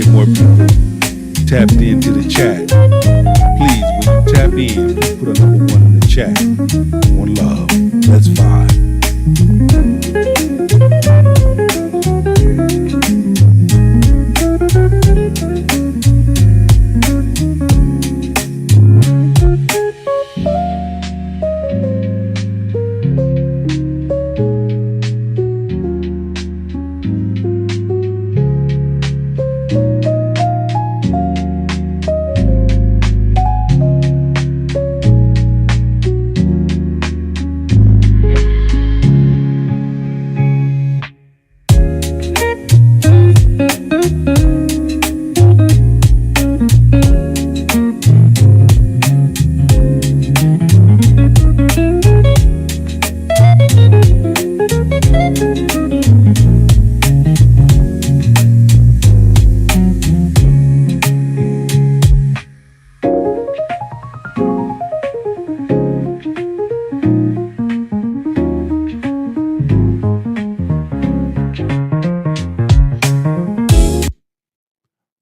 get more people tapped into the chat. Please, when you tap in, put a number 1 in the chat. One love. Let's vibe.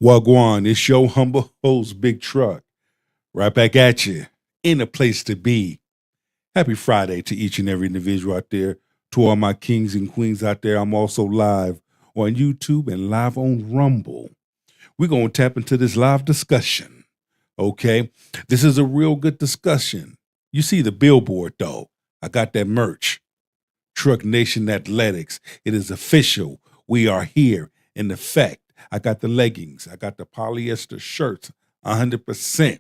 Wagwan, it's your humble host, Big Truck. Right back at you, in a place to be. Happy Friday to each and every individual out there. To all my kings and queens out there, I'm also live on YouTube and live on Rumble. We're going to tap into this live discussion, okay? This is a real good discussion. You see the billboard, though. I got that merch. Truck Nation Athletics. It is official. We are here in effect. I got the leggings. I got the polyester shirts, 100%.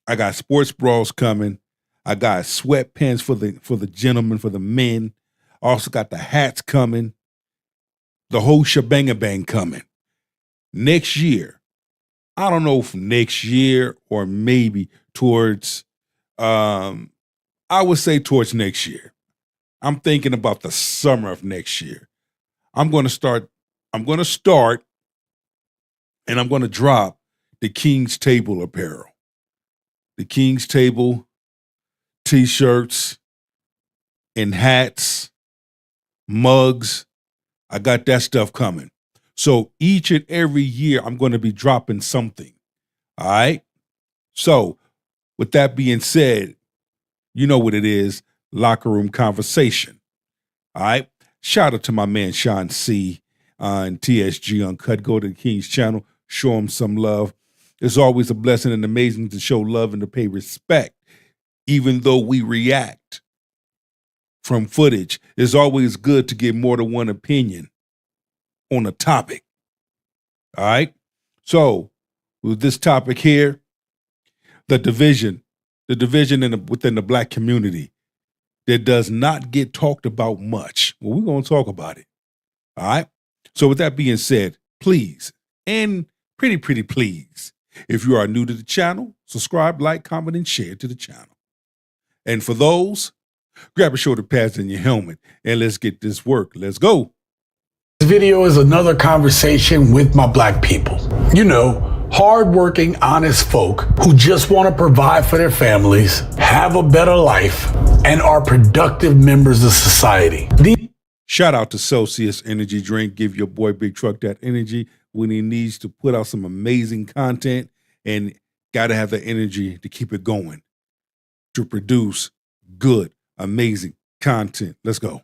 I got sports bras coming. I got sweatpants for the gentlemen, for the men. I also got the hats coming. The whole shebang coming. Next year, I don't know if next year or maybe towards, I would say towards next year. I'm thinking about the summer of next year. I'm going to start and I'm going to drop the King's Table apparel. The King's Table t-shirts and hats, mugs. I got that stuff coming. So each and every year, I'm going to be dropping something. All right? So with that being said, you know what it is, locker room conversation. All right? Shout out to my man, Sean C. And TSG Uncut. Go to the King's channel. Show him some love. It's always a blessing and amazing to show love and to pay respect. Even though we react from footage, it's always good to get more than one opinion on a topic. All right? So, with this topic here, the division within the black community that does not get talked about much. Well, we're going to talk about it. All right? So with that being said, please, and pretty please, if you are new to the channel, subscribe, like, comment, and share to the channel. And for those, grab a shoulder pads and your helmet, and let's get this work. Let's go. This video is another conversation with my black people. You know, hardworking, honest folk who just want to provide for their families, have a better life, and are productive members of society. Shout out to Celsius Energy Drink. Give your boy Big Truck that energy when he needs to put out some amazing content, and got to have the energy to keep it going, to produce good, amazing content. Let's go.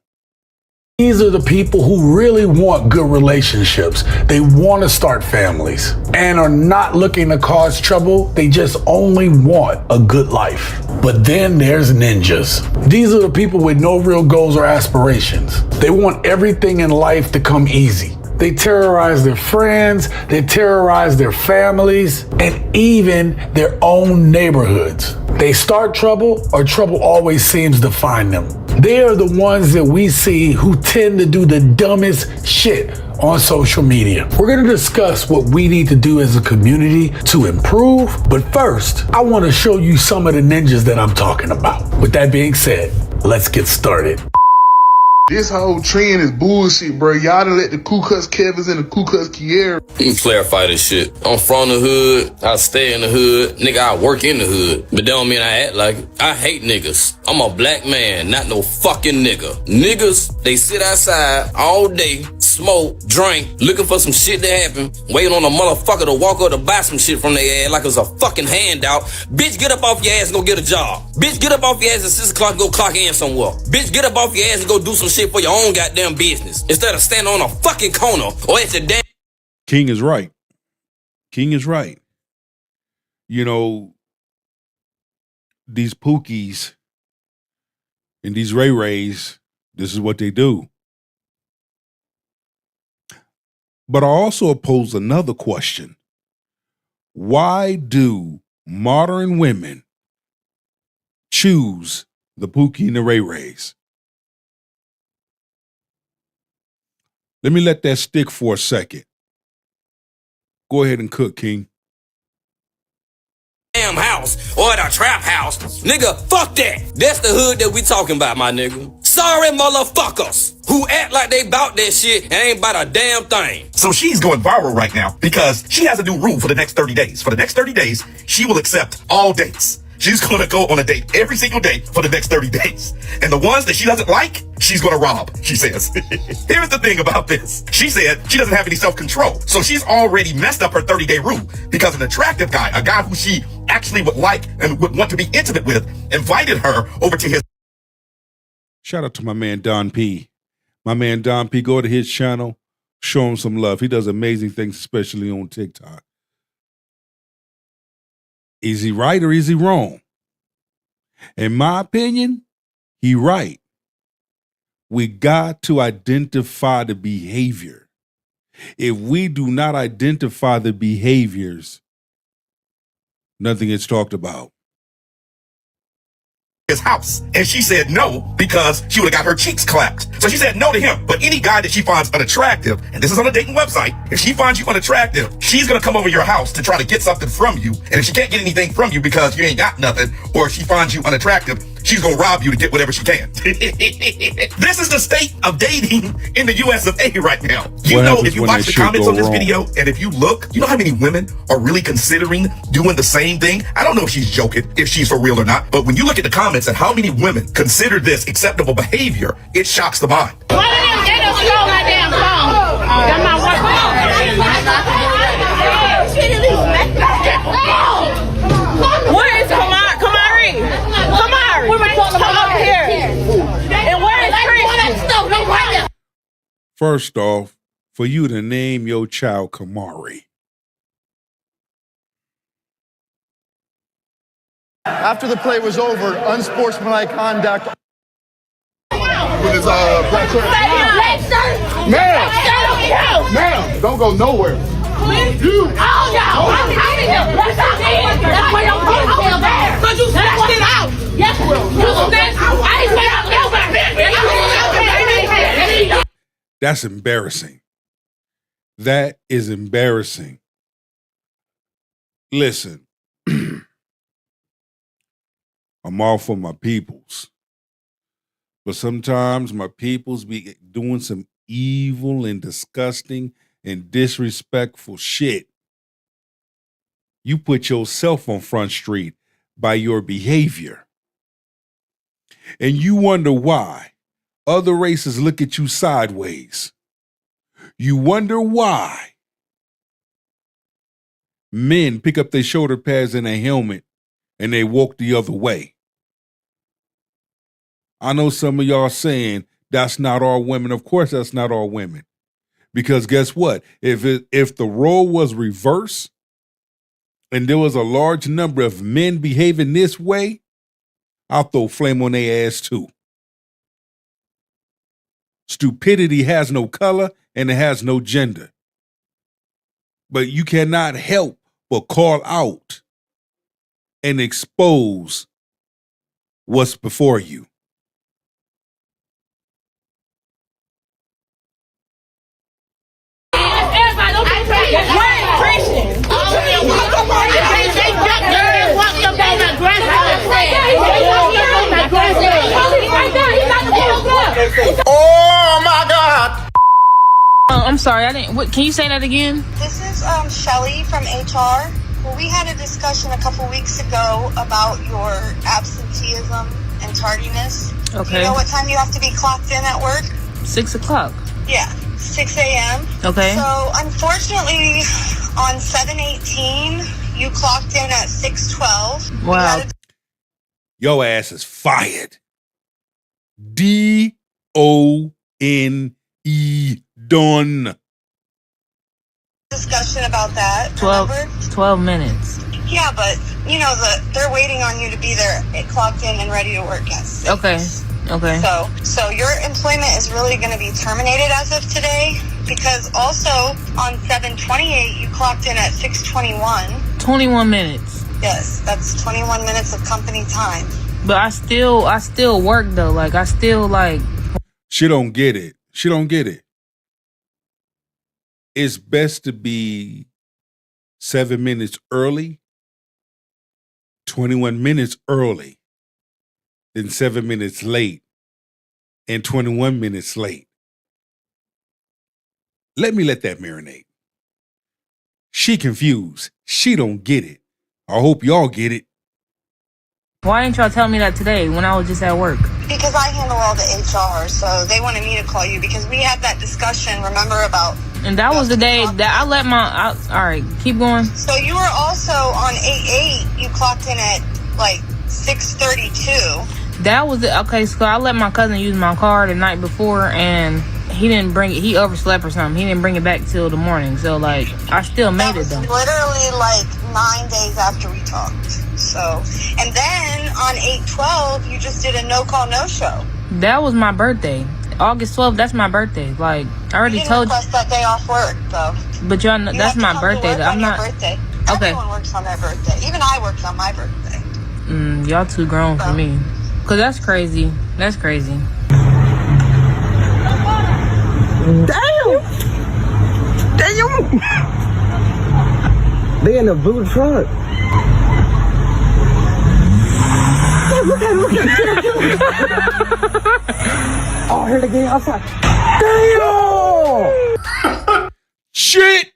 These are the people who really want good relationships. They want to start families and are not looking to cause trouble. They just only want a good life. But then there's ninjas. These are the people with no real goals or aspirations. They want everything in life to come easy. They terrorize their friends, they terrorize their families, and even their own neighborhoods. They start trouble, or trouble always seems to find them. They are the ones that we see who tend to do the dumbest shit on social media. We're going to discuss what we need to do as a community to improve, but first, I want to show you some of the ninjas that I'm talking about. With that being said, let's get started. This whole trend is bullshit, bro. Y'all done let the Ku Klux Kevins and the Ku Klux Kiera. Let me clarify this shit. I'm from the hood. I stay in the hood. Nigga, I work in the hood. But that don't mean I act like it. I hate niggas. I'm a black man, not no fucking nigga. Niggas, they sit outside all day smoke, drink, looking for some shit to happen, waiting on a motherfucker to walk up to buy some shit from their ass like it's a fucking handout. Bitch, get up off your ass and go get a job. Bitch, get up off your ass at 6 o'clock and go clock in somewhere. Bitch, get up off your ass and go do some shit for your own goddamn business instead of standing on a fucking corner or at your damn... King is right. King is right. You know, these Pookies and these Ray Rays, this is what they do. But I also pose another question. Why do modern women choose the Pookie and the Ray Rays? Let me let that stick for a second. Go ahead and cook, King. Damn house or at a trap house. Nigga, fuck that. That's the hood that we talking about, my nigga. Sorry motherfuckers who act like they bout that shit and ain't about a damn thing. So she's going viral right now because she has a new rule for the next 30 days. For the next 30 days, she will accept all dates. She's going to go on a date every single day for the next 30 days. And the ones that she doesn't like, she's going to rob, she says. Here's the thing about this. She said she doesn't have any self-control. So she's already messed up her 30-day rule because an attractive guy, a guy who she actually would like and would want to be intimate with, invited her over to his... Shout out to my man, Don P. My man, Don P. Go to his channel. Show him some love. He does amazing things, especially on TikTok. Is he right or is he wrong? In my opinion, he right. We got to identify the behavior. If we do not identify the behaviors, nothing is talked about. His house. And she said no because she would have got her cheeks clapped. So she said no to him. But any guy that she finds unattractive, and this is on a dating website, if she finds you unattractive, she's going to come over your house to try to get something from you. And if she can't get anything from you because you ain't got nothing, or if she finds you unattractive, she's going to rob you to get whatever she can. This is the state of dating in the US of A right now. You know, if you watch the comments on this video, and if you look, you know how many women are really considering doing the same thing? I don't know if she's joking, if she's for real or not, but when you look at the comments and how many women consider this acceptable behavior, it shocks the mind. Why didn't they don't stole my damn phone? That's my wife. Where is Kamari? Come up here. And where is Christian? First off, for you to name your child Kamari. After the play was over, unsportsmanlike conduct. With his black shirt. Ma'am, don't go nowhere. You. Oh, no, I'm hiding him. That's why your phone still there. Because you snatched it out. Yes, you snatched it out. I ain't out. That's embarrassing. That is embarrassing. Listen, I'm all for my peoples. But sometimes my peoples be doing some evil and disgusting and disrespectful shit. You put yourself on Front Street by your behavior. And you wonder why other races look at you sideways. You wonder why men pick up their shoulder pads and a helmet and they walk the other way. I know some of y'all saying that's not all women. Of course, that's not all women. Because guess what? If the role was reversed and there was a large number of men behaving this way, I'll throw flame on their ass too. Stupidity has no color and it has no gender. But you cannot help but call out and expose what's before you. Oh my God! I'm sorry, I didn't. What? Can you say that again? This is Shelly from HR. Well, we had a discussion a couple weeks ago about your absenteeism and tardiness. Okay. Do you know what time you have to be clocked in at work? 6 o'clock. Yeah, 6 a.m. Okay. So, unfortunately, on 7/18, you clocked in at 6:12. Wow. You had a Your ass is fired. D-O-N-E, done. discussion about that. 12, Remember? 12 minutes. Yeah, but you know they're waiting on you to be there, clocked in and ready to work at 6. Okay. Okay. So your employment is really going to be terminated as of today, because also on 7/28 you clocked in at 6:21. 21 minutes. Yes, that's 21 minutes of company time. But I still work though. Like I still like. She don't get it. She don't get it. It's best to be 7 minutes early, 21 minutes early, than 7 minutes late and 21 minutes late. Let that marinate. She confused. She don't get it. I hope y'all get it. Why didn't y'all tell me that today when I was just at work? Because I handle all the HR, so they wanted me to call you because we had that discussion, remember, about... And that was the day that I let my... all right, keep going. So you were also on 8/8, you clocked in at like 6:32. That was it. Okay, so I let my cousin use my car the night before, and he didn't bring it. He overslept or something. He didn't bring it back till the morning. So, like, I still made it, though. Literally, like, 9 days after we talked. So, and then on 8/12, you just did a no-call, no-show. That was my birthday. August 12th, that's my birthday. Like, I already told you. You didn't request that day off work, though. But y'all know, that's my birthday, though. I'm not... Birthday. Okay. Everyone works on their birthday. Even I worked on my birthday. Y'all too grown for me. Because that's crazy. That's crazy. Damn! They in a blue truck. Look at Oh, here they get outside. Damn! Shit!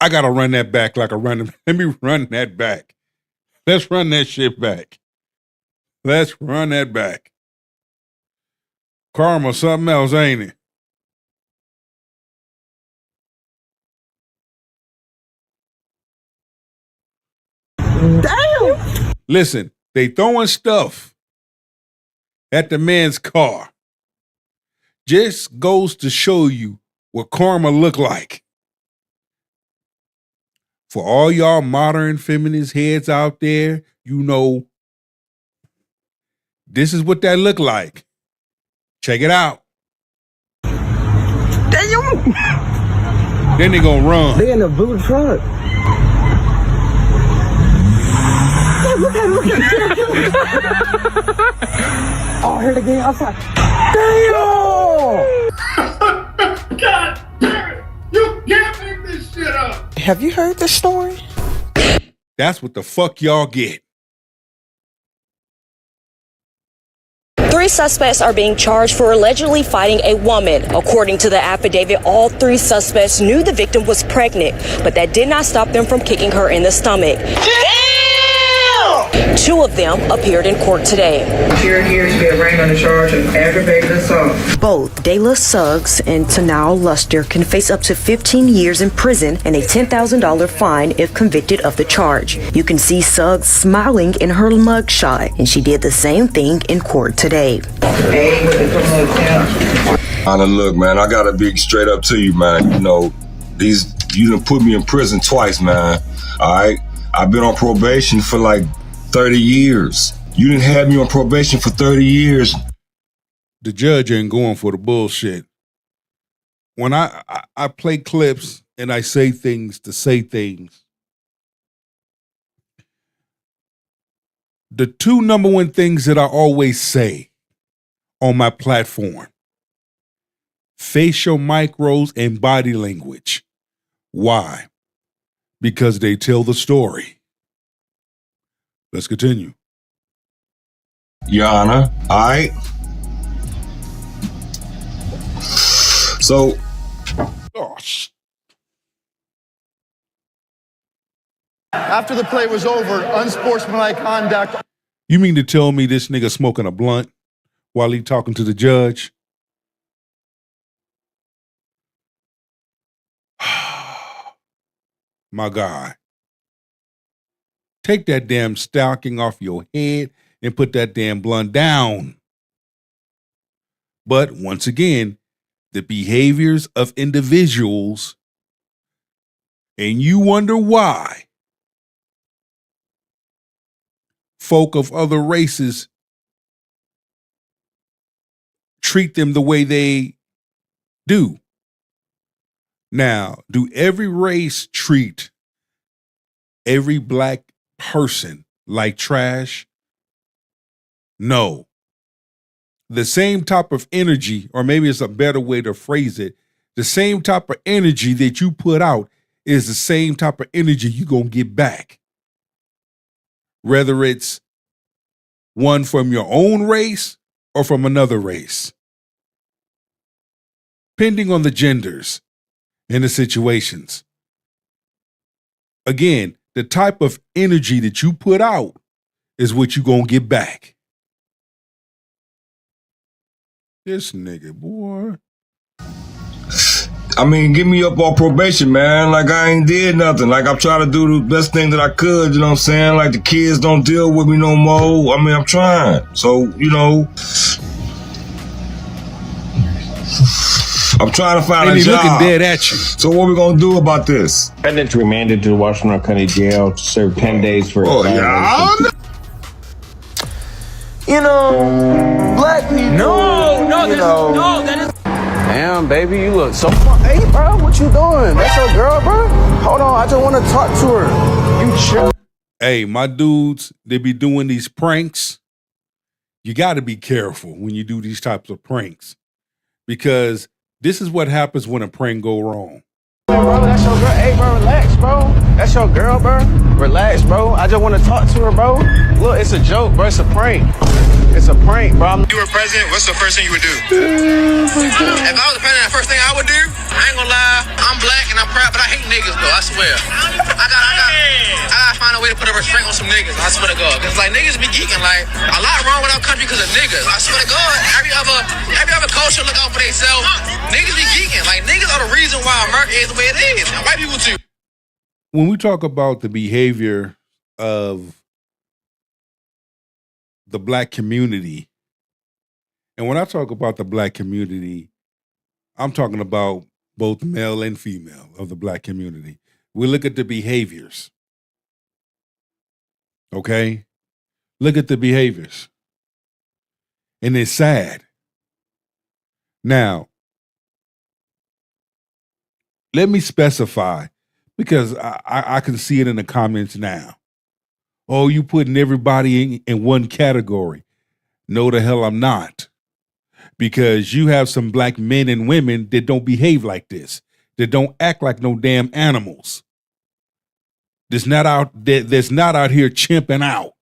I gotta run that back like a run. Let me run that back. Let's run that shit back. Let's run that back. Karma, something else, ain't it? Damn! Listen, they throwing stuff at the man's car. Just goes to show you what karma look like. For all y'all modern feminist heads out there, you know, this is what that look like. Check it out. Damn! Then they gonna run. They in a blue truck. Look at Oh, here they get outside. Damn! God damn it! You can't make this shit up! Have you heard this story? That's what the fuck y'all get. 3 suspects are being charged for allegedly fighting a woman. According to the affidavit, all 3 suspects knew the victim was pregnant, but that did not stop them from kicking her in the stomach. Damn! 2 of them appeared in court today. You're here to be arraigned on the charge of aggravated assault. Both Dayla Suggs and Tanal Luster can face up to 15 years in prison and a $10,000 fine if convicted of the charge. You can see Suggs smiling in her mugshot, and she did the same thing in court today. Hey, with the criminal attempt. Anna, look, man, I gotta be straight up to you, man. You know, you done put me in prison twice, man. All right? I've been on probation for like 30 years. You didn't have me on probation for 30 years. The judge ain't going for the bullshit. When I play clips and I say things to say things, the 2 number 1 things that I always say on my platform: facial micros and body language. Why? Because they tell the story. Let's continue. Your Honor, all right? So. Oh, After the play was over, unsportsmanlike conduct. You mean to tell me this nigga smoking a blunt while he talking to the judge? My God. Take that damn stocking off your head and put that damn blunt down. But once again, the behaviors of individuals, and you wonder why folk of other races treat them the way they do. Now, do every race treat every black person like trash? No. The same type of energy, or maybe it's a better way to phrase it, the same type of energy that you put out is the same type of energy you're going to get back. Whether it's one from your own race or from another race. Depending on the genders and the situations. Again, the type of energy that you put out is what you're going to get back. This nigga, boy. I mean, get me up on probation, man. Like, I ain't did nothing. Like, I'm trying to do the best thing that I could, you know what I'm saying? Like, the kids don't deal with me no more. I mean, I'm trying. So, you know, I'm trying to find a job. Looking dead at you. So what we gonna do about this? Defendant remanded to the Washington County Jail to serve 10 days for You know, black people. No, that is. Damn, baby, you look so fun. Hey, bro, what you doing? That's your girl, bro? Hold on, I just want to talk to her. You chill. Hey, my dudes, they be doing these pranks. You got to be careful when you do these types of pranks, because this is what happens when a prank go wrong. Bro, that's your girl. Hey, bro, relax, bro. That's your girl, bro. Relax, bro. I just want to talk to her, bro. Look, it's a joke, bro. It's a prank. It's a prank, bro. If you were president, what's the first thing you would do? If I was the president, the first thing I would do, I ain't gonna lie, I'm black and I'm proud, but I hate niggas though, I swear. I gotta find a way to put a restraint on some niggas, I swear to God. Cause like niggas be geeking, like a lot wrong with our country because of niggas. I swear to God, every other culture look out for themselves. Niggas be geeking, like niggas are the reason why America is the way it is. And white people too. When we talk about the behavior of the black community, and when I talk about the black community, I'm talking about both male and female of the black community. We look at the behaviors. Okay? Look at the behaviors. And it's sad. Now, let me specify, because I can see it in the comments now. Oh, you putting everybody in one category. No, the hell I'm not. Because you have some black men and women that don't behave like this, that don't act like no damn animals. That's not out here chimping out.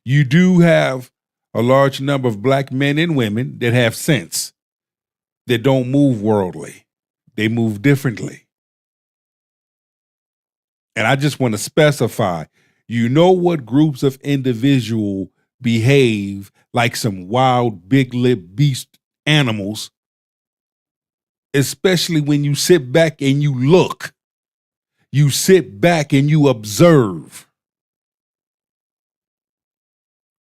You do have a large number of black men and women that have sense, that don't move worldly. They move differently. And I just want to specify, you know what groups of individuals behave like some wild, big-lip beast animals, especially when you sit back and you look. You sit back and you observe.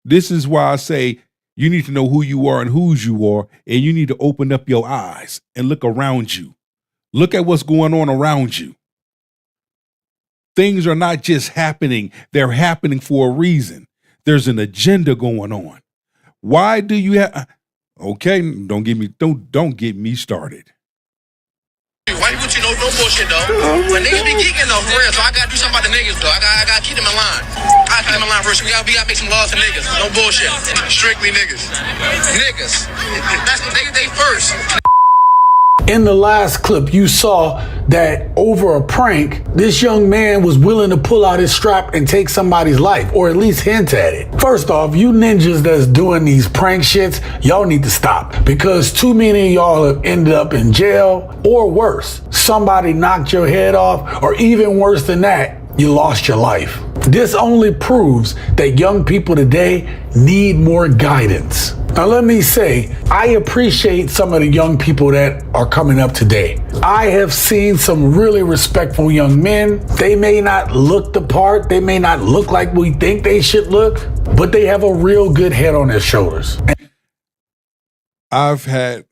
This is why I say you need to know who you are and whose you are, and you need to open up your eyes and look around you. Look at what's going on around you. Things are not just happening. They're happening for a reason. There's an agenda going on. Why do you have... Okay, don't get me started. White people, no bullshit though. But niggas be geeking though, for real. So I gotta do something about the niggas though. I gotta keep them in line. I gotta keep them in line first. We gotta make some laws for niggas. No bullshit. Strictly niggas. Niggas. That's they first. In the last clip, you saw that over a prank, this young man was willing to pull out his strap and take somebody's life, or at least hint at it. First off, you ninjas that's doing these prank shits, y'all need to stop, because too many of y'all have ended up in jail, or worse, somebody knocked your head off, or even worse than that, you lost your life. This only proves that young people today need more guidance. Now, let me say, I appreciate some of the young people that are coming up today. I have seen some really respectful young men. They may not look the part, they may not look like we think they should look, but they have a real good head on their shoulders. I've had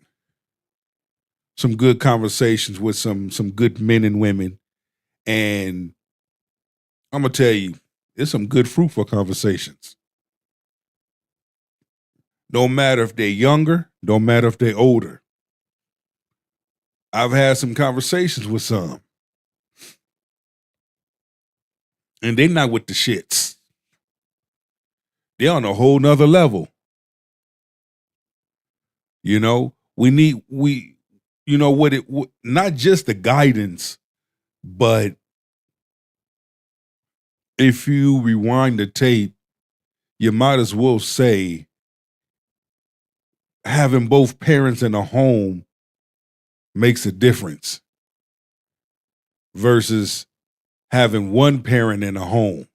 some good conversations with some good men and women, and I'm gonna tell you, it's some good fruitful conversations. No matter if they're younger, no matter if they're older. I've had some conversations with some, and they're not with the shits. They're on a whole nother level. You know, not just the guidance, but if you rewind the tape, you might as well say having both parents in a home makes a difference versus having one parent in a home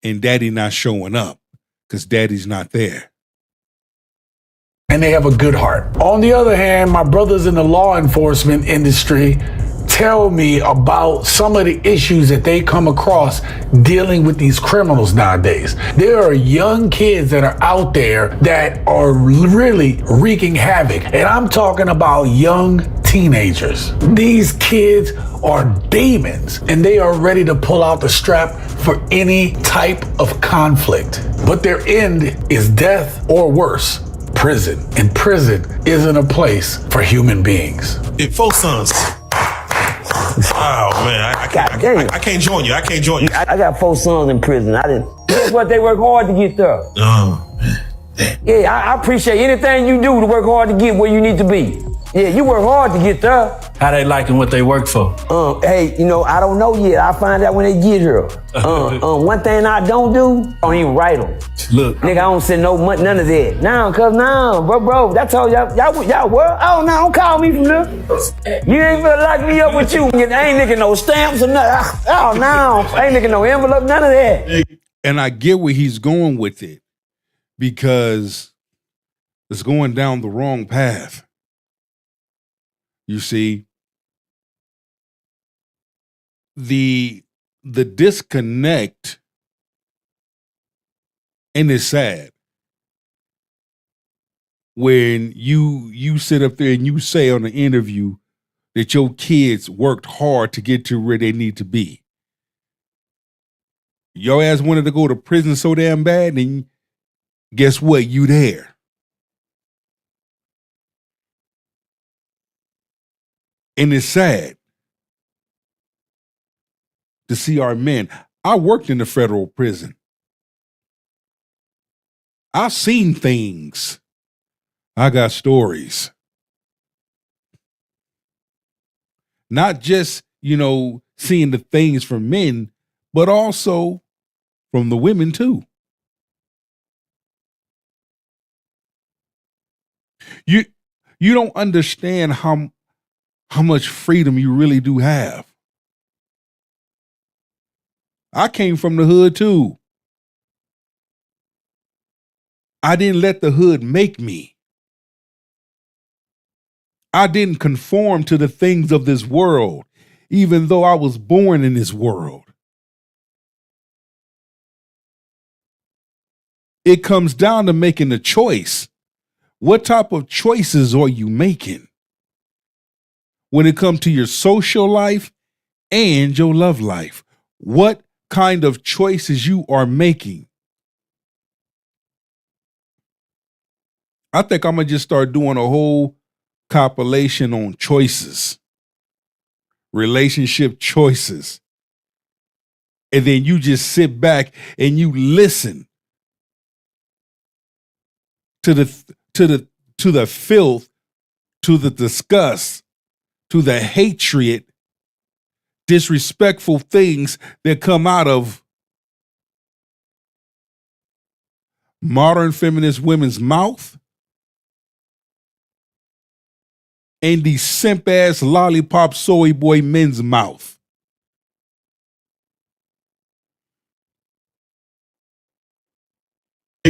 and daddy not showing up because daddy's not there. And they have a good heart. On the other hand, my brothers in the law enforcement industry tell me about some of the issues that they come across dealing with these criminals nowadays. There are young kids that are out there that are really wreaking havoc. And I'm talking about young teenagers. These kids are demons and they are ready to pull out the strap for any type of conflict. But their end is death or worse, prison. And prison isn't a place for human beings. Four sons. Oh man, I can't join you. I can't join you. I got 4 sons in prison. Guess what? They work hard to get there. Oh man. Yeah, I appreciate anything you do to work hard to get where you need to be. Yeah, you work hard to get there. How they liking what they work for? Hey, I don't know yet. I'll find out when they get here. One thing I don't do, I don't even write them. Look. Nigga, I don't send no money, none of that. Bro, that's all y'all what? Oh, no, don't call me from there. You ain't gonna lock me up with you. I ain't nicking no stamps or nothing. Oh, no, I ain't nicking no envelope, none of that. And I get where he's going with it because it's going down the wrong path. You see, the disconnect, and it's sad when you sit up there and you say on the interview that your kids worked hard to get to where they need to be. Your ass wanted to go to prison so damn bad, and guess what? You there. And it's sad to see our men. I worked in the federal prison. I've seen things. I got stories. Not just, seeing the things from men, but also from the women too. You don't understand how much freedom you really do have. I came from the hood too. I didn't let the hood make me. I didn't conform to the things of this world, even though I was born in this world. It comes down to making a choice. What type of choices are you making when it comes to your social life and your love life? What kind of choices you are making? I think I'm going to just start doing a whole compilation on choices, relationship choices. And then you just sit back and you listen to the filth, to the disgust, to the hatred, disrespectful things that come out of modern feminist women's mouth and these simp ass lollipop soy boy men's mouth.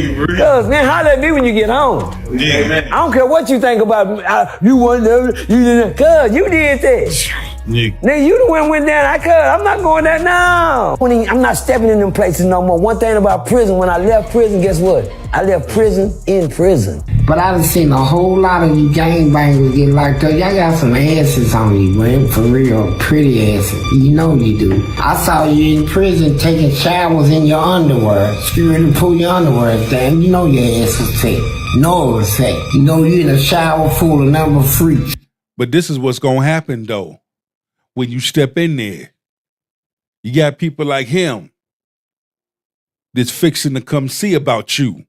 Cuz, man, how that be when you get home? Yeah, man. I don't care what you think about me. You want to, you did that. Cuz, you did that. Yeah. Nigga, you the one went down. I'm not going there now. I'm not stepping in them places no more. One thing about prison, when I left prison, guess what? I left prison in prison. But I done seen a whole lot of you gangbangers get locked up. Y'all got some asses on you, man. For real, pretty asses. You know you do. I saw you in prison taking showers in your underwear. Screwing to pull your underwear down. You know your ass was fat. No, it was fat. You know you in a shower full of number freaks. But this is what's going to happen, though. When you step in there, you got people like him that's fixing to come see about you.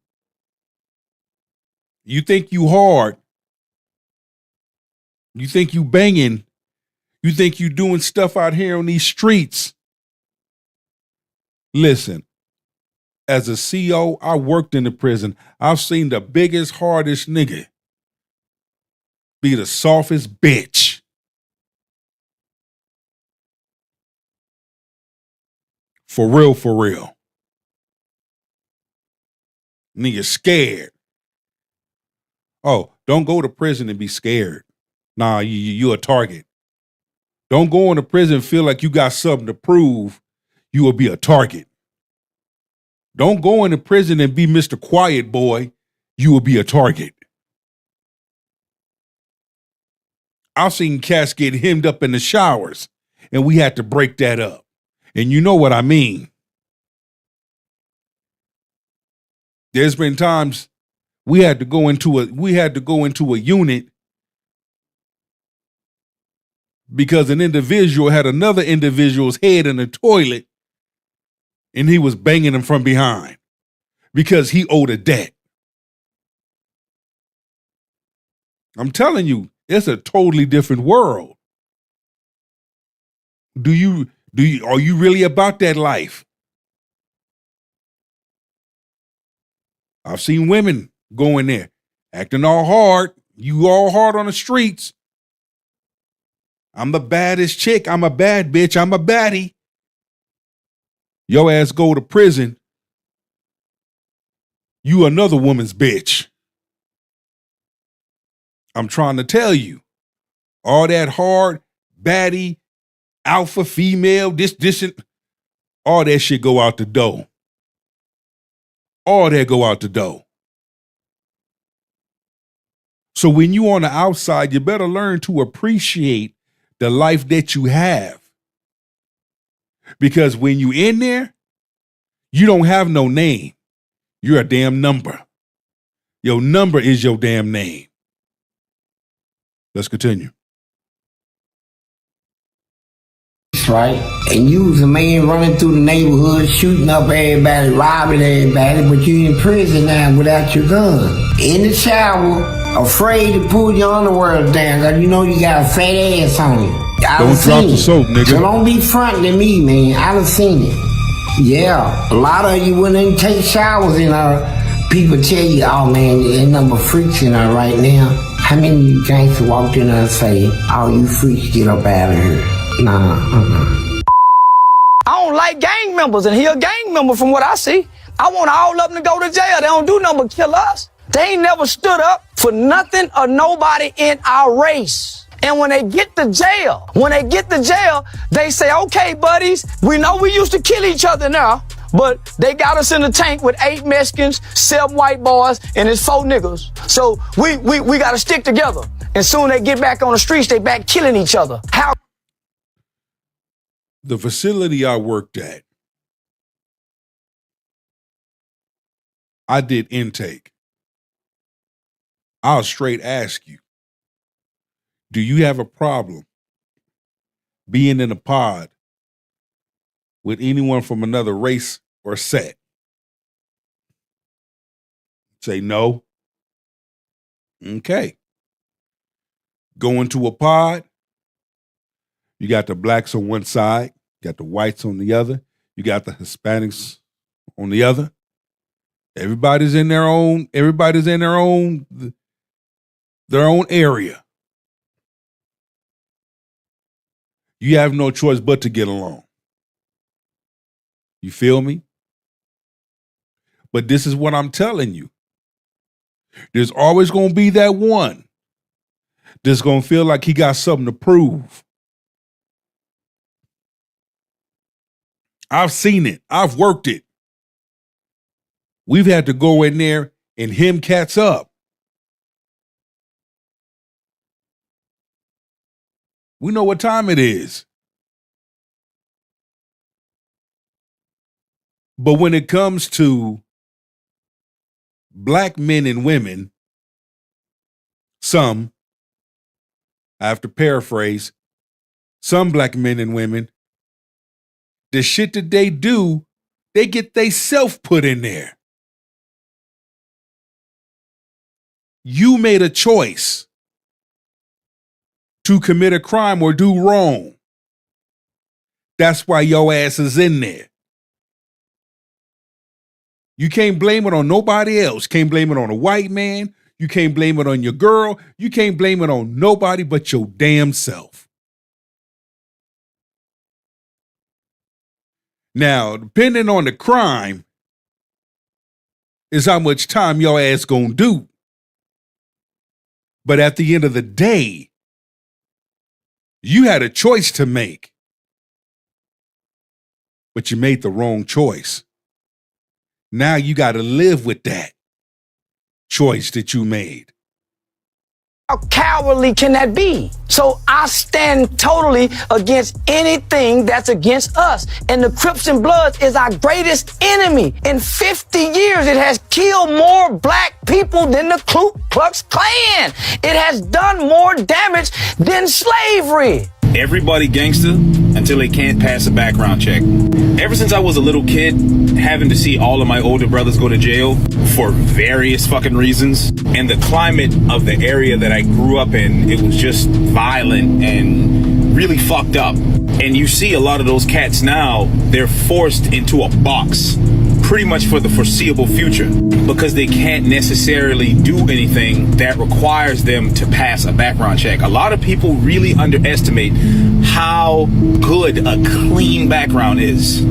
You think you hard. You think you banging. You think you doing stuff out here on these streets. Listen, as a CO, I worked in the prison. I've seen the biggest, hardest nigga be the softest bitch. For real, for real. Nigga scared. Oh, don't go to prison and be scared. Nah, you a target. Don't go into prison and feel like you got something to prove. You will be a target. Don't go into prison and be Mr. Quiet Boy. You will be a target. I've seen cats get hemmed up in the showers, and we had to break that up. And you know what I mean. There's been times we had to go into a unit because an individual had another individual's head in the toilet and he was banging him from behind because he owed a debt. I'm telling you, it's a totally different world. Are you really about that life? I've seen women go in there, acting all hard. You all hard on the streets. I'm the baddest chick. I'm a bad bitch. I'm a baddie. Your ass go to prison. You another woman's bitch. I'm trying to tell you, all that hard, baddie, alpha, female, this, and all that shit go out the door. All that go out the door. So when you on the outside, you better learn to appreciate the life that you have. Because when you in there, you don't have no name. You're a damn number. Your number is your damn name. Let's continue. Right? And you was a man running through the neighborhood, shooting up everybody, robbing everybody, but you in prison now without your gun. In the shower, afraid to pull your underwear down, cause you know you got a fat ass on you. Don't drop the soap, nigga. So don't be fronting to me, man. I done seen it. Yeah, a lot of you wouldn't even take showers in people tell you, oh man, there's number freaks in her right now. How many of you gangsters walked in there and say, oh, you freaks, get up out of here? Nah, I don't like gang members, and he a gang member from what I see. I want all of them to go to jail. They don't do nothing but kill us. They ain't never stood up for nothing or nobody in our race. And when they get to jail, they say, okay, buddies, we know we used to kill each other now, but they got us in the tank with 8 Mexicans, 7 white boys, and it's 4 niggas. So we got to stick together. And soon they get back on the streets, they back killing each other. How? The facility I worked at, I did intake. I'll straight ask you, do you have a problem being in a pod with anyone from another race or set? Say no. Okay. Go into a pod. You got the blacks on one side, you got the whites on the other, you got the Hispanics on the other. Everybody's in their own area. You have no choice but to get along. You feel me? But this is what I'm telling you. There's always going to be that one that's going to feel like he got something to prove. I've seen it. I've worked it. We've had to go in there and hem cats up. We know what time it is. But when it comes to black men and women, some, I have to paraphrase, some black men and women, the shit that they do, they get they self put in there. You made a choice to commit a crime or do wrong. That's why your ass is in there. You can't blame it on nobody else. Can't blame it on a white man. You can't blame it on your girl. You can't blame it on nobody but your damn self. Now, depending on the crime, is how much time your ass gonna do. But at the end of the day, you had a choice to make. But you made the wrong choice. Now you got to live with that choice that you made. How cowardly can that be? So I stand totally against anything that's against us. And the Crips and Bloods is our greatest enemy. In 50 years, it has killed more black people than the Ku Klux Klan. It has done more damage than slavery. Everybody gangster until they can't pass a background check. Ever since I was a little kid, having to see all of my older brothers go to jail for various fucking reasons, and the climate of the area that I grew up in, it was just violent and really fucked up. And you see a lot of those cats now, they're forced into a box pretty much for the foreseeable future because they can't necessarily do anything that requires them to pass a background check. A lot of people really underestimate how good a clean background is.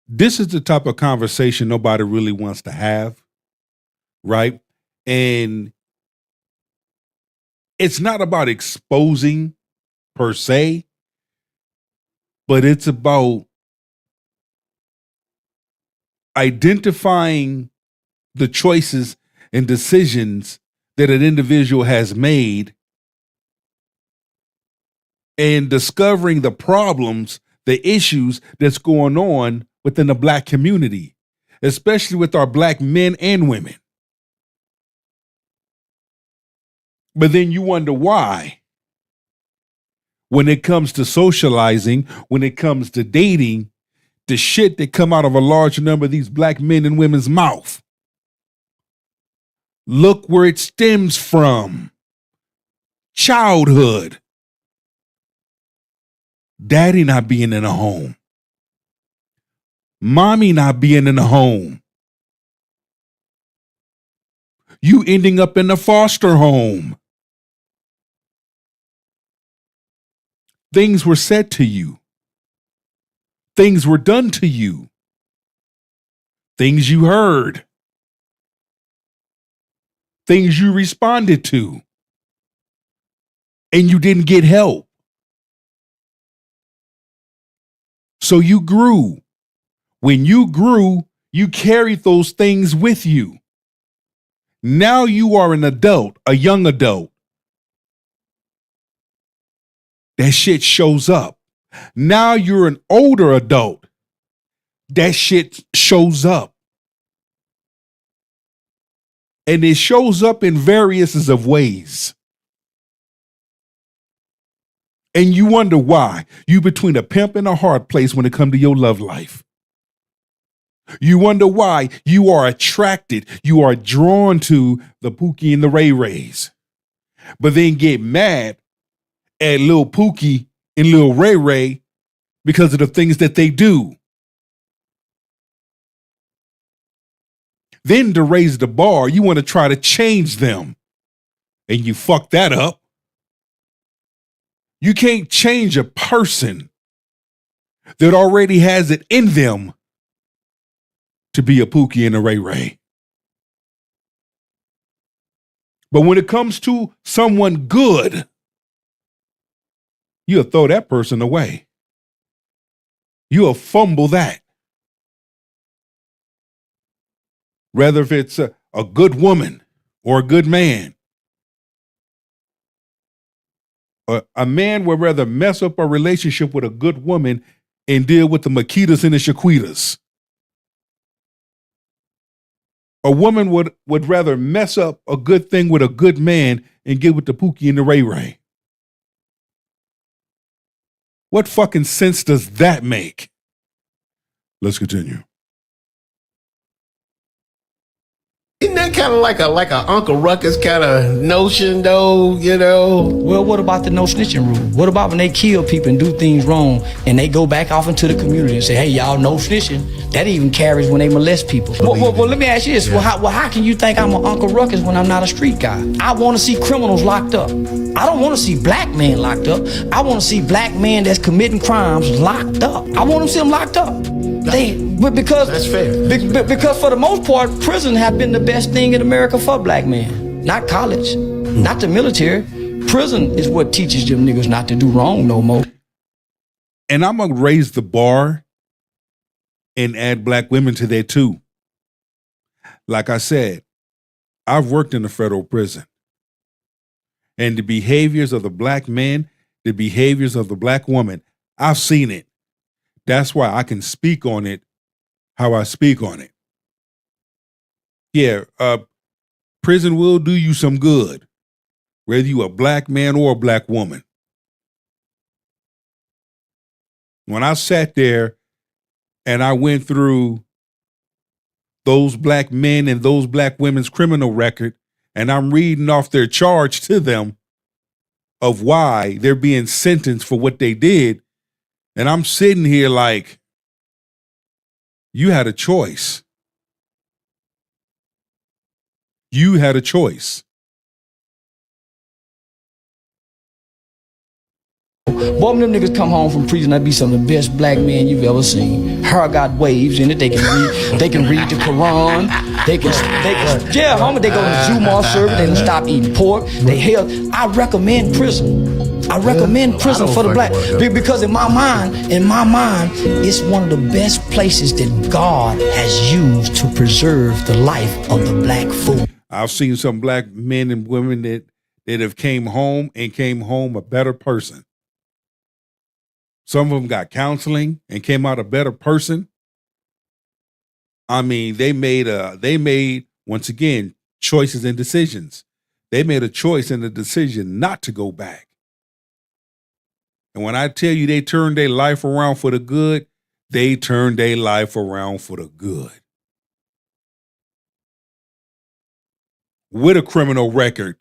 This is the type of conversation nobody really wants to have, right? And it's not about exposing per se, but it's about identifying the choices and decisions that an individual has made and discovering the problems, the issues that's going on within the black community, especially with our black men and women. But then you wonder why, when it comes to socializing, when it comes to dating, the shit that come out of a large number of these black men and women's mouth. Look where it stems from. Childhood. Daddy not being in a home. Mommy not being in a home. You ending up in a foster home. Things were said to you. Things were done to you. Things you heard. Things you responded to. And you didn't get help. So you grew. When you grew, you carried those things with you. Now you are an adult, a young adult. That shit shows up. Now you're an older adult. That shit shows up. And it shows up in various of ways. And you wonder why. You between a pimp and a hard place when it comes to your love life. You wonder why you are attracted, you are drawn to the Pookie and the Ray Rays. But then get mad at Lil Pookie and Lil Ray Ray because of the things that they do. Then to raise the bar, you want to try to change them. And you fuck that up. You can't change a person that already has it in them to be a Pookie and a Ray Ray. But when it comes to someone good, you'll throw that person away. You'll fumble that. Whether if it's a good woman or a good man. A man would rather mess up a relationship with a good woman and deal with the Makitas and the Shaquitas. A woman would rather mess up a good thing with a good man and get with the Pookie and the Ray Ray. What fucking sense does that make? Let's continue. Isn't that kind of like a Uncle Ruckus kind of notion, though, you know? Well, what about the no snitching rule? What about when they kill people and do things wrong and they go back off into the community and say, hey, y'all, no snitching? That even carries when they molest people. Well, let me ask you this. Yeah. Well, how can you think I'm an Uncle Ruckus when I'm not a street guy? I want to see criminals locked up. I don't want to see black men locked up. I want to see black men that's committing crimes locked up. I want to see them locked up. Because that's fair. Because for the most part, prison have been the best thing in America for black men. Not college, not the military. Prison is what teaches them niggas not to do wrong no more. And I'm gonna raise the bar and add black women to that too. Like I said, I've worked in a federal prison. And the behaviors of the black men, the behaviors of the black woman, I've seen it. That's why I can speak on it how I speak on it. Yeah, prison will do you some good, whether you a black man or a black woman. When I sat there and I went through those black men and those black women's criminal record, and I'm reading off their charge to them of why they're being sentenced for what they did, and I'm sitting here like, you had a choice. You had a choice. Boy, when them niggas come home from prison, that be some of the best black men you've ever seen. Hair got waves in it. They can read the Quran. They can homie, they go to Zumar service. They don't stop eating pork. I recommend prison. I recommend prison for the black, because in my mind, it's one of the best places that God has used to preserve the life of the black fool. I've seen some black men and women that have came home a better person. Some of them got counseling and came out a better person. I mean, they made once again choices and decisions. They made a choice and a decision not to go back. And when I tell you they turned their life around for the good, they turned their life around for the good. With a criminal record,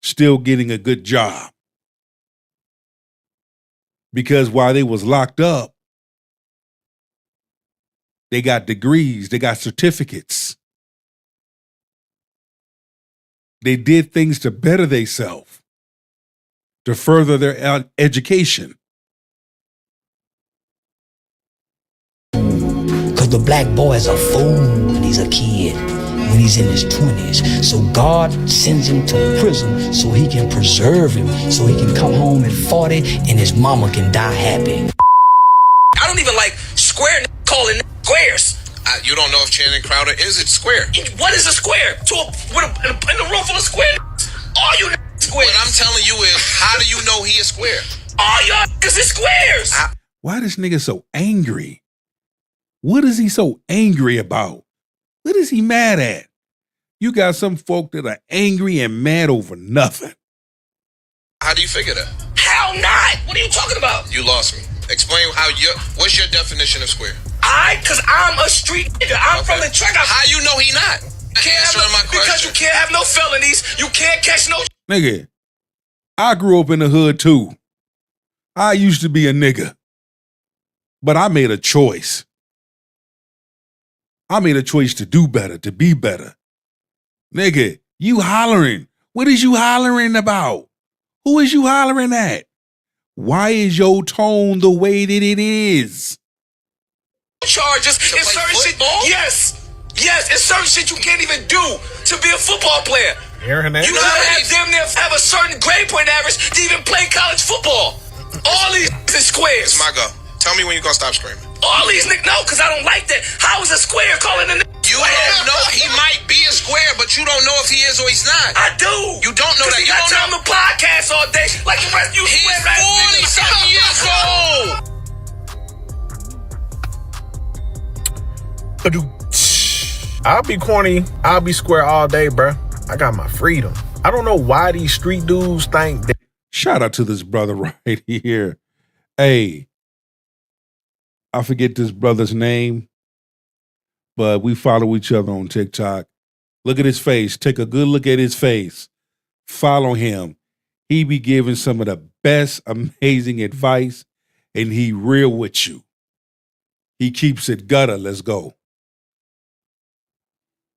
still getting a good job. Because while they was locked up, they got degrees, they got certificates. They did things to better themselves, to further their education. Because the black boy is a fool when he's a kid, when he's in his 20s. So God sends him to prison so he can preserve him, so he can come home at 40 and his mama can die happy. I don't even like square calling squares. You don't know if Channing Crowder is a square. What is a square? In a room full of square. All you squares. What I'm telling you is, how do you know he is square? All y'all is squares. Why this nigga so angry? What is he so angry about? What is he mad at? You got some folk that are angry and mad over nothing. How do you figure that? How not? What are you talking about? You lost me. Explain what's your definition of square? Cause I'm a street nigga. I'm from the track. How you know he not? Because you can't have no felonies. You can't catch no. Nigga, I grew up in the hood too. I used to be a nigga. But I made a choice. I made a choice to do better, to be better. Nigga, you hollering. What is you hollering about? Who is you hollering at? Why is your tone the way that it is? Charges in certain shit. Yes. Yes, it's certain shit you can't even do to be a football player. Aaron Hernandez. You gotta have a certain grade point average to even play college football. All these is squares. It's my go. Tell me when you gonna stop screaming. All these niggas, no, because I don't like that. How is a square calling a nigga? You don't know. He might be a square, but you don't know if he is or he's not. I do. You don't know that. You You got don't time know. to podcast all day like the rest of you He's square ass 40-something years old. I'll be corny. I'll be square all day, bro. I got my freedom. I don't know why these street dudes think that. Shout out to this brother right here. Hey, I forget this brother's name, but we follow each other on TikTok. Look at his face. Take a good look at his face. Follow him. He be giving some of the best, amazing advice, and he real with you. He keeps it gutter. Let's go.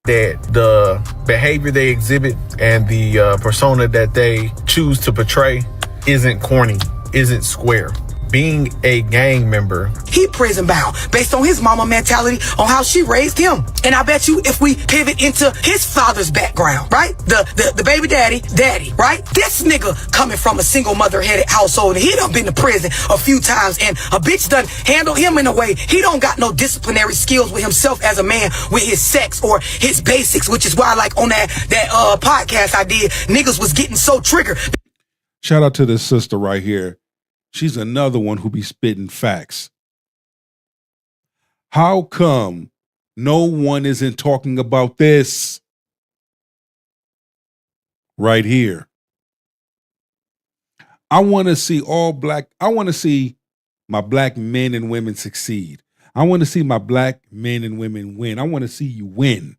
That the behavior they exhibit and the persona that they choose to portray isn't corny, isn't square. Being a gang member, He prison bound based on his mama mentality on how she raised him. And I bet you if we pivot into his father's background, right? The baby daddy, right? This nigga coming from a single mother headed household, and he done been to prison a few times, and a bitch done handled him in a way he don't got no disciplinary skills with himself as a man with his sex or his basics, which is why like on that podcast I did, niggas was getting so triggered. Shout out to this sister right here. She's another one who be spitting facts. How come no one isn't talking about this? Right here. I want to see my black men and women succeed. I want to see my black men and women win. I want to see you win.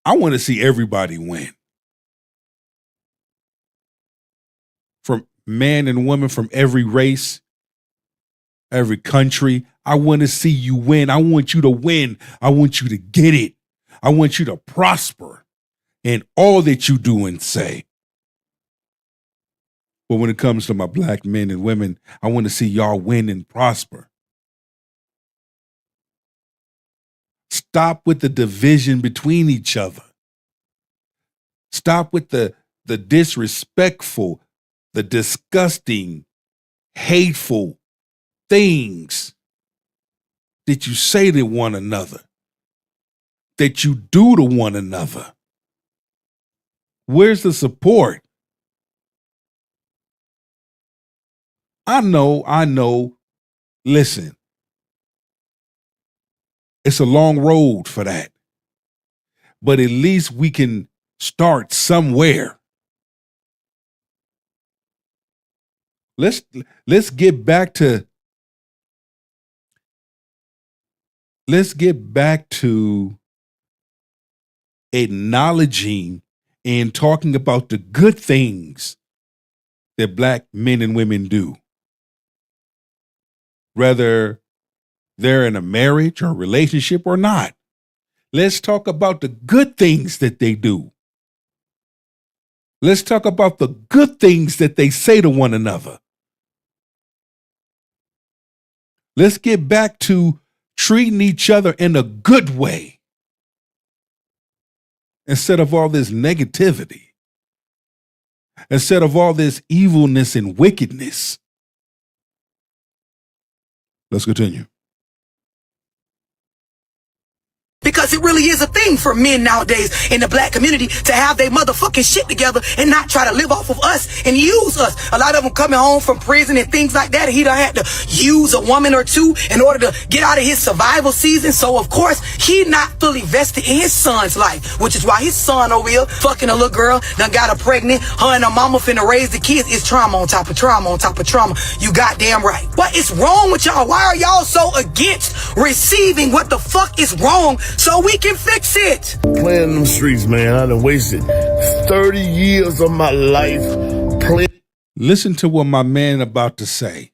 I want to see everybody win. From man and woman, from every race, every country. I want to see you win. I want you to win. I want you to get it. I want you to prosper in all that you do and say. But when it comes to my black men and women, I want to see y'all win and prosper. Stop with the division between each other. Stop with the disrespectful, the disgusting, hateful things that you say to one another, that you do to one another. Where's the support? I know. Listen, it's a long road for that. But at least we can start somewhere. Let's get back to acknowledging and talking about the good things that black men and women do. Whether they're in a marriage or relationship or not. Let's talk about the good things that they do. Let's talk about the good things that they say to one another. Let's get back to treating each other in a good way instead of all this negativity, instead of all this evilness and wickedness. Let's continue. Because it really is a thing for men nowadays in the black community to have their motherfucking shit together and not try to live off of us and use us. A lot of them coming home from prison and things like that. He done had to use a woman or two in order to get out of his survival season. So of course, he not fully vested in his son's life, which is why his son over here fucking a little girl, done got her pregnant. Her and her mama finna raise the kids. It's trauma on top of trauma on top of trauma. You goddamn right. What is wrong with y'all? Why are y'all so against receiving what the fuck is wrong so we can fix it? Playing them streets, man. I done wasted 30 years of my life playing. Listen to what my man about to say.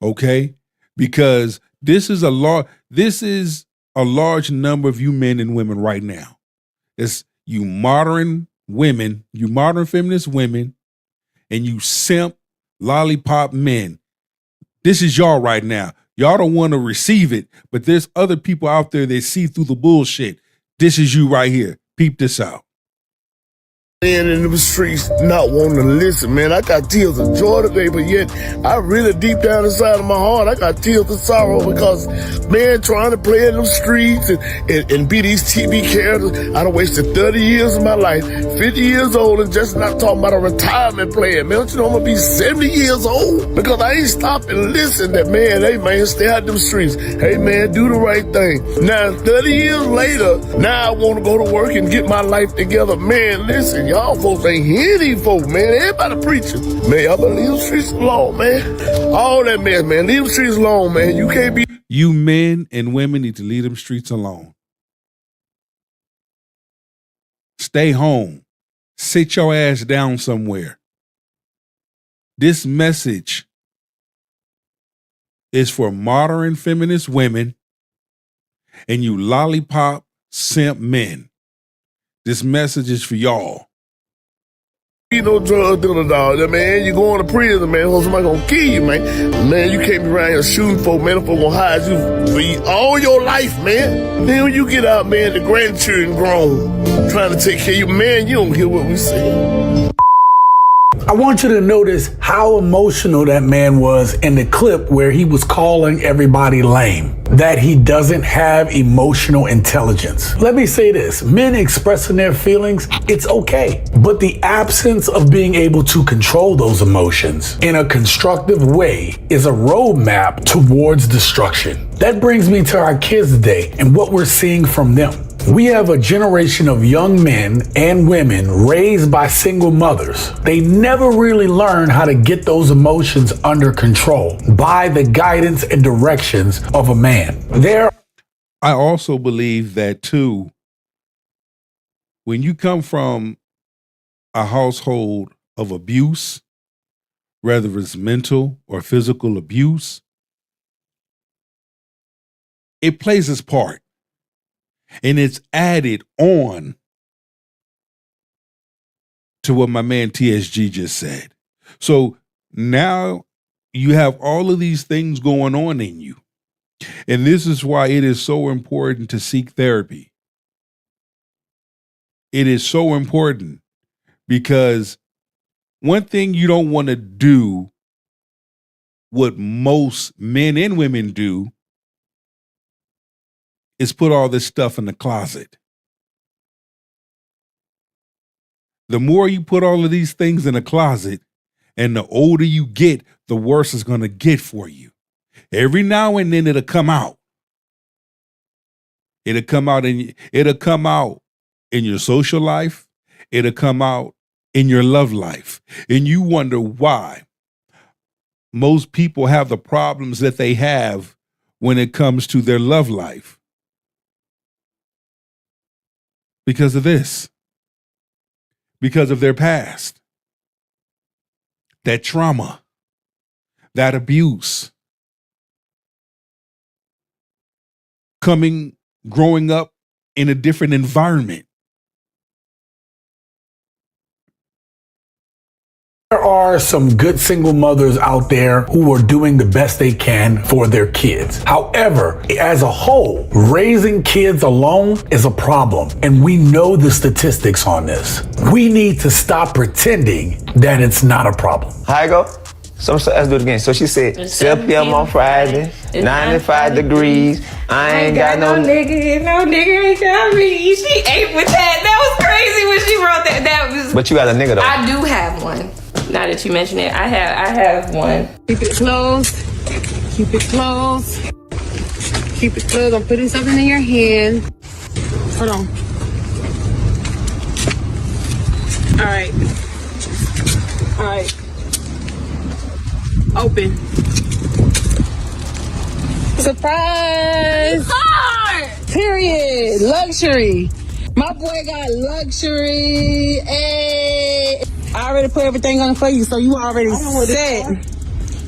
Okay? Because this is a large number of you men and women right now. It's you modern women, you modern feminist women, and you simp lollipop men. This is y'all right now. Y'all don't want to receive it, but there's other people out there that see through the bullshit. This is you right here. Peep this out. Man in the streets not wanting to listen, man. I got tears of joy today, but yet I really deep down inside of my heart, I got tears of sorrow because, man, trying to play in them streets and be these TV characters, I done wasted 30 years of my life, 50 years old, and just not talking about a retirement plan, man. Don't you know I'm gonna be 70 years old? Because I ain't stopped and listened that, man, hey, man, stay out them streets. Hey, man, do the right thing. Now, 30 years later, now I want to go to work and get my life together. Man, listen, y'all folks ain't hear these folks, man. Everybody preaching. Man, y'all better leave the streets alone, man. All that mess, man. Leave the streets alone, man. You can't be... You men and women need to leave them streets alone. Stay home. Sit your ass down somewhere. This message is for modern feminist women and you lollipop simp men. This message is for y'all. You no drug dealer, dog. Man, you going to prison, man. Or somebody gonna kill you, man. Man, you can't be around here shooting folk, man. Folk gonna hide you for all your life, man. Then when you get out, man, the grandchildren grown, trying to take care of you, man, you don't hear what we say. I want you to notice how emotional that man was in the clip where he was calling everybody lame, that he doesn't have emotional intelligence. Let me say this, men expressing their feelings, it's okay. But the absence of being able to control those emotions in a constructive way is a roadmap towards destruction. That brings me to our kids today and what we're seeing from them. We have a generation of young men and women raised by single mothers. They never really learn how to get those emotions under control by the guidance and directions of a man. I also believe that too, when you come from a household of abuse, whether it's mental or physical abuse, it plays its part. And it's added on to what my man TSG just said. So now you have all of these things going on in you. And this is why it is so important to seek therapy. It is so important because one thing you don't want to do, what most men and women do, is put all this stuff in the closet. The more you put all of these things in the closet, and the older you get, the worse it's going to get for you. Every now and then it'll come out. It'll come out in your social life. It'll come out in your love life. And you wonder why most people have the problems that they have when it comes to their love life. Because of this. Because of their past. That trauma. That abuse. Growing up in a different environment. There are some good single mothers out there who are doing the best they can for their kids. However, as a whole, raising kids alone is a problem, and we know the statistics on this. We need to stop pretending that it's not a problem. How I go? So let's do it again. So she said, 7 p.m. on Friday, 95 degrees. I ain't got no nigga. No nigga ain't got me. She ate with that. That was crazy when she wrote that. That was. But you got a nigga though. I do have one. Now that you mention it, I have one. Keep it closed. Keep it closed. Keep it closed. I'm putting something in your hand. Hold on. All right. All right. Open. Surprise! Period. Luxury. My boy got luxury. Hey. I already put everything on for you, so you already set.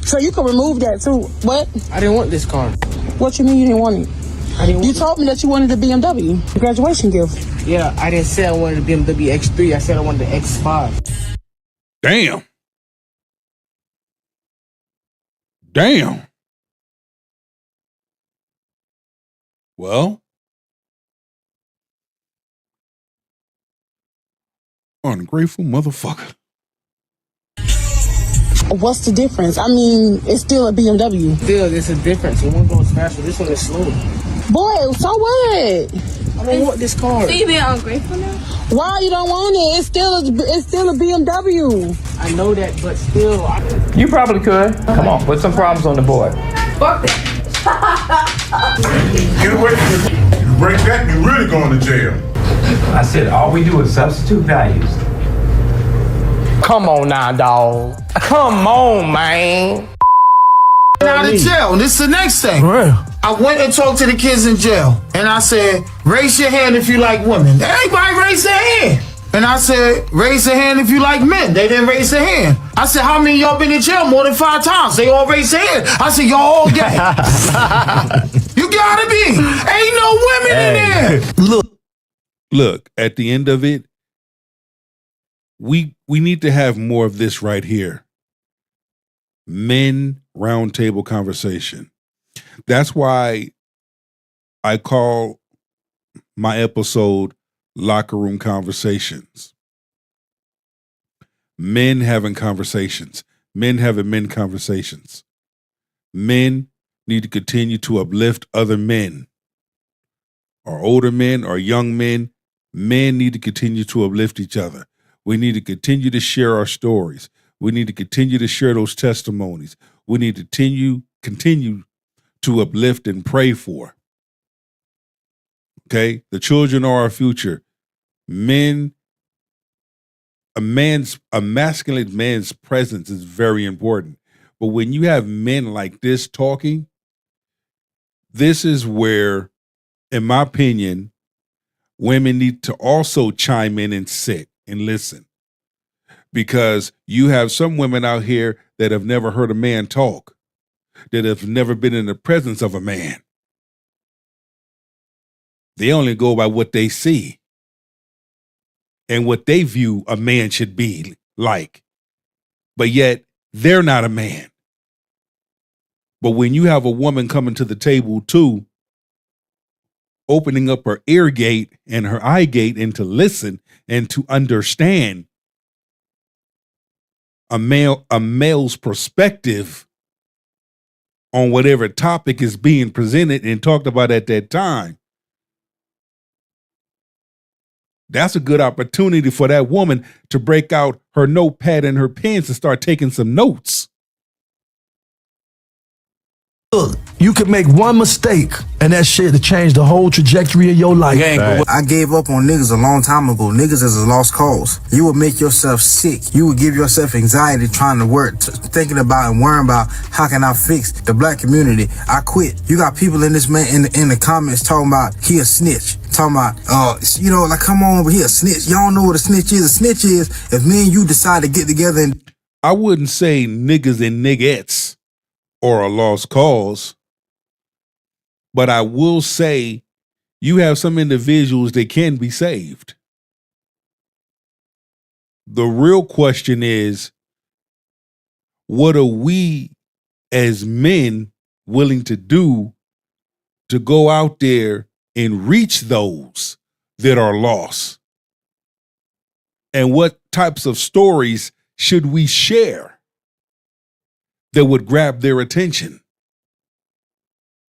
So you can remove that too. What? I didn't want this car. What you mean you didn't want it? You told me that you wanted the BMW, the graduation gift. Yeah, I didn't say I wanted the BMW X3. I said I wanted the X5. Damn. Damn. Well, ungrateful motherfucker. What's the difference? I mean, it's still a BMW. Still, there's a difference. One goes faster. This one is slower. Boy, so what? I don't want this car. So you being ungrateful now? Why you don't want it? It's still a BMW. I know that, but still. You probably could. Come on, put some problems on the board. Fuck that. Get away from it. You break that, you're really going to jail. I said all we do is substitute values. Come on now, dog. Come on, man. Out of jail. This is the next thing. I went and talked to the kids in jail, and I said, raise your hand if you like women. Everybody raised their hand. And I said, raise your hand if you like men. They didn't raise their hand. I said, how many of y'all been in jail more than 5 times? They all raised their hand. I said, y'all all gay. You gotta be. Ain't no women in there. Look, at the end of it, we need to have more of this right here. Men roundtable conversation. That's why I call my episode Locker Room Conversations. Men having conversations. Men having men conversations. Men need to continue to uplift other men. Or older men or young men. Men need to continue to uplift each other. We need to continue to share our stories. We need to continue to share those testimonies. We need to continue to uplift and pray for. Okay? The children are our future. Men, a masculine man's presence is very important. But when you have men like this talking, this is where, in my opinion, women need to also chime in and sit and listen. Because you have some women out here that have never heard a man talk, that have never been in the presence of a man. They only go by what they see and what they view a man should be like. But yet, they're not a man. But when you have a woman coming to the table too, opening up her ear gate and her eye gate and to listen and to understand a male's perspective on whatever topic is being presented and talked about at that time. That's a good opportunity for that woman to break out her notepad and her pens and start taking some notes. Look, you could make one mistake and that shit to change the whole trajectory of your life. I gave up on niggas a long time ago. Niggas is a lost cause. You would make yourself sick. You would give yourself anxiety trying to work, thinking about and worrying about how can I fix the black community. I quit. You got people in this man in the comments talking about he a snitch. Talking about, like, come on, but he a snitch. Y'all know what a snitch is. A snitch is if me and you decide to get together and... I wouldn't say niggas and niggettes or a lost cause, but I will say you have some individuals that can be saved. The real question is, what are we as men willing to do to go out there and reach those that are lost? And what types of stories should we share that would grab their attention?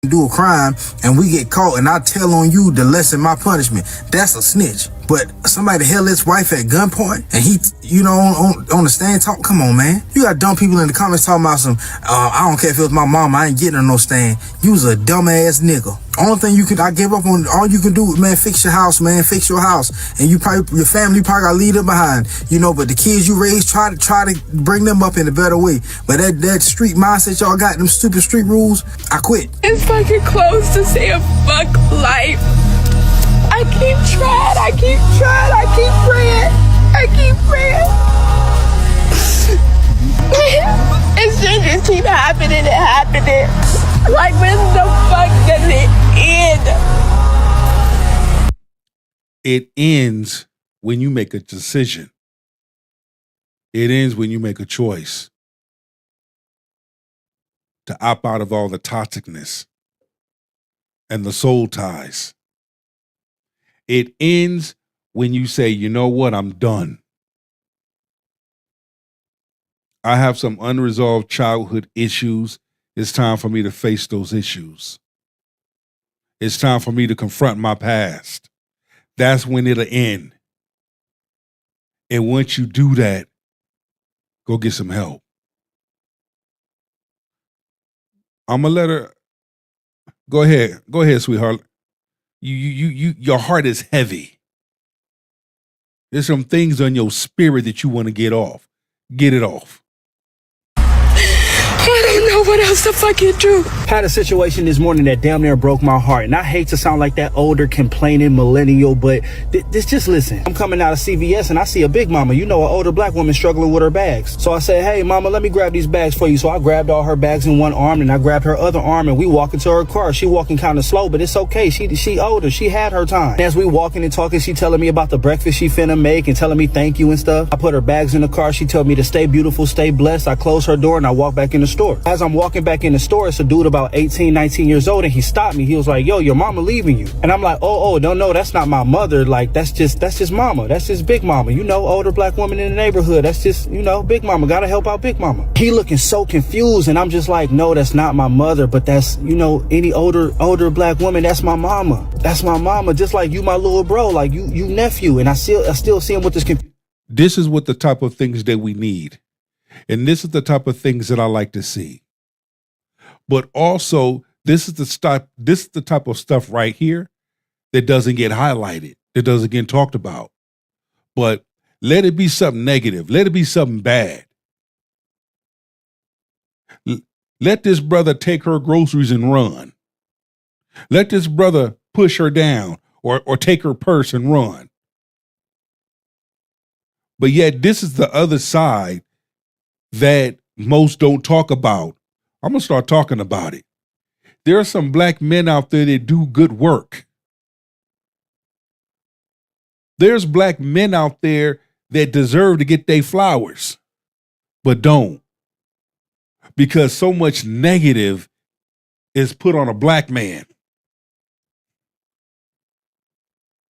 Do a crime and we get caught and I tell on you to lessen my punishment. That's a snitch. But somebody held his wife at gunpoint and he, on the stand talk. Come on, man. You got dumb people in the comments talking about some, I don't care if it was my mom, I ain't getting her no stand. You was a dumbass nigga. Only thing I gave up on, all you can do, man, fix your house, man, fix your house. And your family probably gotta leave them behind, but the kids you raised, try to bring them up in a better way. But that street mindset y'all got, them stupid street rules, I quit. It's fucking close to saying fuck life. I keep trying, I keep praying. It's just keep happening and happening. Like, when the fuck does it end? It ends when you make a decision. It ends when you make a choice to opt out of all the toxicness. and the soul ties. It ends when you say, you know what, I'm done. I have some unresolved childhood issues. It's time for me to face those issues. It's time for me to confront my past. That's when it'll end. And once you do that, go get some help. I'm gonna let her go ahead. Go ahead, sweetheart. Your heart is heavy. There's some things on your spirit that you want to get off. Get it off. I don't know what else to fucking do. Had a situation this morning that damn near broke my heart. And I hate to sound like that older complaining millennial, but just listen. I'm coming out of CVS and I see a big mama, you know, an older black woman struggling with her bags. So I said, hey mama, let me grab these bags for you. So I grabbed all her bags in one arm and I grabbed her other arm and we walk into her car. She walking kind of slow, but it's okay. She older. She had her time. And as we walking and talking, she telling me about the breakfast she finna make and telling me thank you and stuff. I put her bags in the car. She told me to stay beautiful, stay blessed. I closed her door and I walked back in the store. As I'm walking back in the store, it's a dude about 18, 19 years old, and he stopped me. He was like, yo, your mama leaving you. And I'm like, no, that's not my mother. Like, that's just mama. That's just big mama. You know, older black woman in the neighborhood. That's just, you know, big mama. Gotta help out big mama. He looking so confused, and I'm just like, no, that's not my mother, but that's, you know, any older black woman, that's my mama. That's my mama. Just like you, my little bro, like you nephew. And I still see him with this confusion. This is what the type of things that we need. And this is the type of things that I like to see. But also, this is the type of stuff right here that doesn't get highlighted, that doesn't get talked about. But let it be something negative. Let it be something bad. Let this brother take her groceries and run. Let this brother push her down or take her purse and run. But yet, this is the other side that most don't talk about. I'm going to start talking about it. There are some black men out there that do good work. There's black men out there that deserve to get their flowers, but don't. Because so much negative is put on a black man.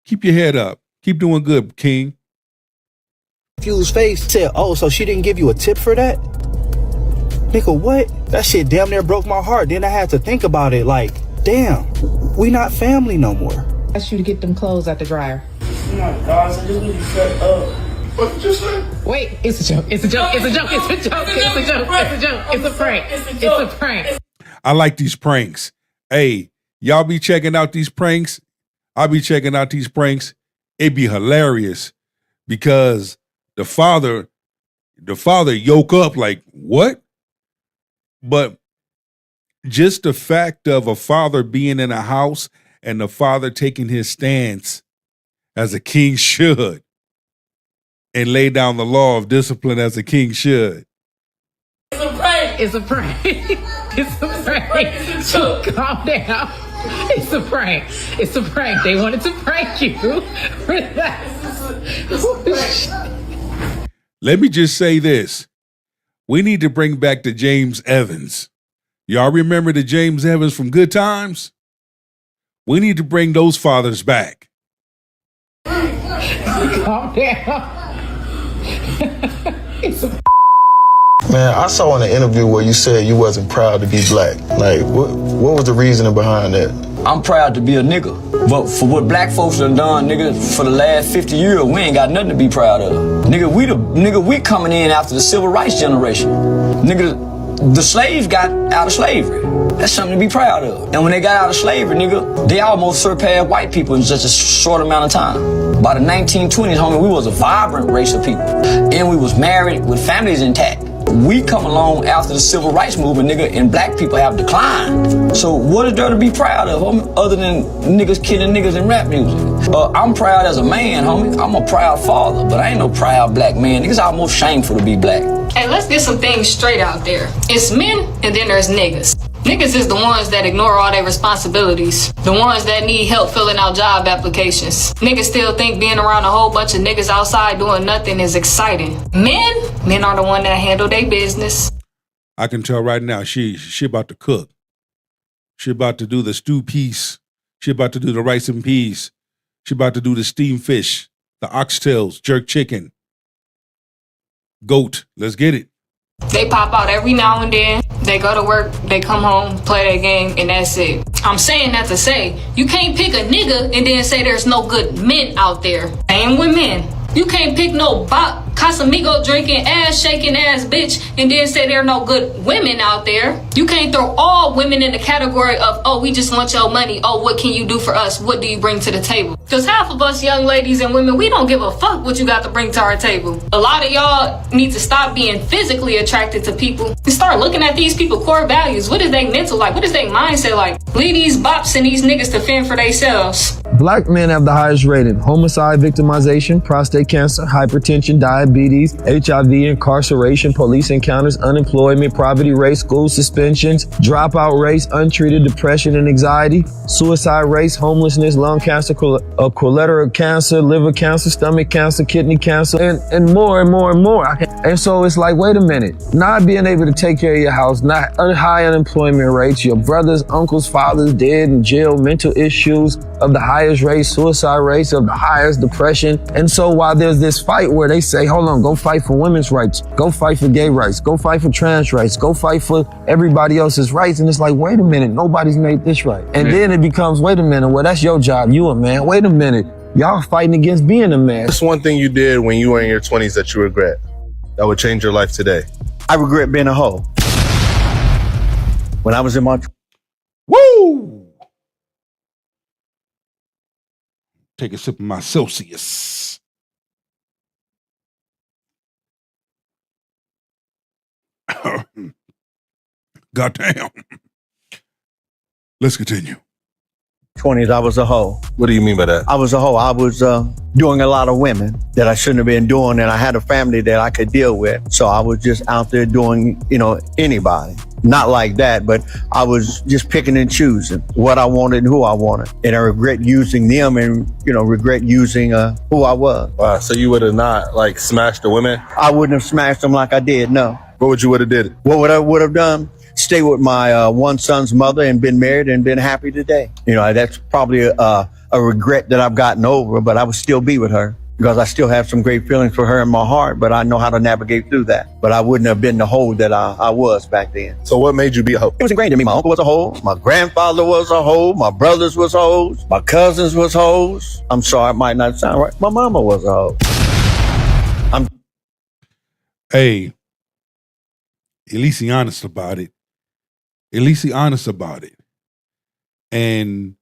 Keep your head up. Keep doing good, King. Confused face said, oh, so she didn't give you a tip for that? Nigga, what? That shit damn near broke my heart. Then I had to think about it like, damn, we not family no more. I asked you to get them clothes out the dryer. Oh my gosh, I just need to shut up. What did you say? Wait, it's a joke. It's a joke. It's a joke. It's a joke. It's a joke. It's a joke. It's a prank. It's a prank. I like these pranks. Hey, y'all be checking out these pranks? I'll be checking out these pranks. It'd be hilarious because the father yoke up like, what? But just the fact of a father being in a house and the father taking his stance as a king should and lay down the law of discipline as a king should. It's a prank. It's a prank. It's a prank. So calm down. It's a prank. It's a prank. They wanted to prank you. Let me just say this. We need to bring back the James Evans. Y'all remember the James Evans from Good Times? We need to bring those fathers back. Calm down. Man, I saw in an interview where you said you wasn't proud to be black. Like, what was the reasoning behind that? I'm proud to be a nigga. But for what black folks done done, nigga, for the last 50 years, we ain't got nothing to be proud of. Nigga, we coming in after the civil rights generation. Nigga, the slaves got out of slavery. That's something to be proud of. And when they got out of slavery, nigga, they almost surpassed white people in just a short amount of time. By the 1920s, homie, we was a vibrant race of people. And we was married with families intact. We come along after the civil rights movement, nigga, and black people have declined. So what is there to be proud of, homie, other than niggas killing niggas in rap music? I'm proud as a man, homie. I'm a proud father, but I ain't no proud black man. Niggas almost shameful to be black. Hey, let's get some things straight out there. It's men, and then there's niggas. Niggas is the ones that ignore all their responsibilities. The ones that need help filling out job applications. Niggas still think being around a whole bunch of niggas outside doing nothing is exciting. Men are the one that handle their business. I can tell right now she about to cook. She about to do the stew piece She about to do the rice and peas. She about to do the steamed fish, the oxtails, jerk chicken, goat. Let's get it. They pop out every now and then. They go to work, they come home, play their game, and that's it. I'm saying that to say, you can't pick a nigga and then say there's no good men out there. Same with men. You can't pick no Casamigo drinking, ass shaking ass bitch and then say there are no good women out there. You can't throw all women in the category of, oh, we just want your money. Oh, what can you do for us? What do you bring to the table? Because half of us young ladies and women, we don't give a fuck what you got to bring to our table. A lot of y'all need to stop being physically attracted to people and start looking at these people core values. What is their mental like? What is their mindset like? Leave these bops and these niggas to fend for themselves. Black men have the highest rated homicide, victimization, prostate cancer, hypertension, diabetes, HIV, incarceration, police encounters, unemployment, poverty rate, school suspensions, dropout rates, untreated depression and anxiety, suicide rates, homelessness, lung cancer, colorectal cancer, liver cancer, stomach cancer, kidney cancer, and more and more and more. And so it's like, wait a minute, not being able to take care of your house, not high unemployment rates, your brothers, uncles, fathers dead in jail, mental issues of the highest rates, suicide rates of the highest, depression. And so while there's this fight where they say, hold on, go fight for women's rights, go fight for gay rights, go fight for trans rights, go fight for everybody else's rights. And it's like, wait a minute, nobody's made this right. And then it becomes, wait a minute, well, that's your job, you a man. Wait a minute, y'all fighting against being a man. What's one thing you did when you were in your 20s that you regret? That would change your life today? I regret being a hoe. When I was in my... Woo! Take a sip of my Celsius. Goddamn. Let's continue. 20s, I was a hoe. What do you mean by that? I was a hoe. I was doing a lot of women that I shouldn't have been doing, and I had a family that I could deal with. So I was just out there doing, anybody. Not like that, but I was just picking and choosing what I wanted and who I wanted. And I regret using them and, regret using who I was. Wow, so you would have not, smashed the women? I wouldn't have smashed them like I did, no. What would you would have did? What would I would have done? Stay with my one son's mother and been married and been happy today. That's probably a regret that I've gotten over, but I would still be with her because I still have some great feelings for her in my heart, but I know how to navigate through that. But I wouldn't have been the hoe that I was back then. So what made you be a hoe? It was ingrained in me. My uncle was a hoe. My grandfather was a hoe. My brothers was hoes. My cousins was hoes. I'm sorry, it might not sound right. My mama was a hoe. Hey, at least he honest about it. At least he honest about it. And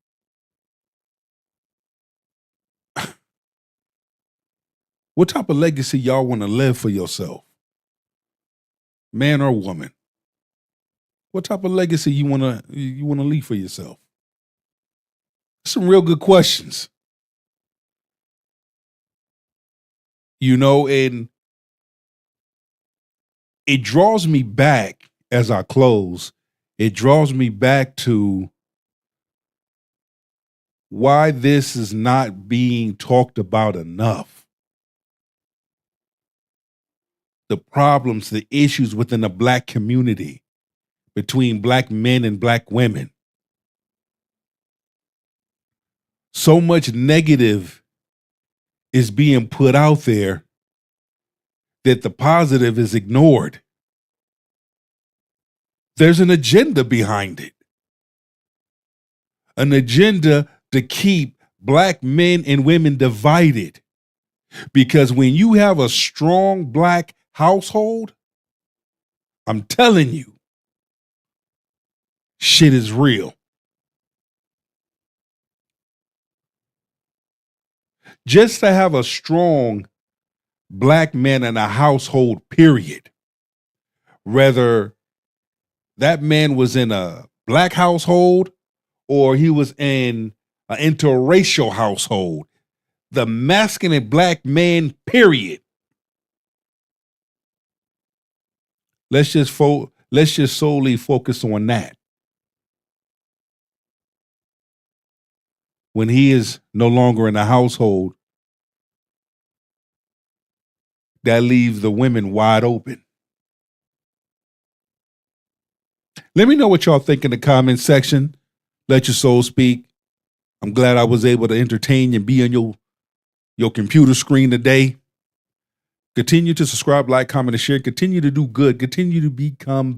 what type of legacy y'all want to live for yourself? Man or woman? What type of legacy you want to leave for yourself? Some real good questions. And it draws me back as I close. It draws me back to why this is not being talked about enough. The problems, the issues within the Black community, between Black men and Black women. So much negative is being put out there that the positive is ignored. There's an agenda behind it. An agenda to keep Black men and women divided. Because when you have a strong Black household, I'm telling you, shit is real. Just to have a strong Black man in a household, period. Whether that man was in a Black household or he was in an interracial household, the masculine Black man, period. Let's just solely focus on that. When he is no longer in the household, that leaves the women wide open. Let me know what y'all think in the comment section. Let your soul speak. I'm glad I was able to entertain and be on your computer screen today. Continue to subscribe, like, comment, and share. Continue to do good. Continue to become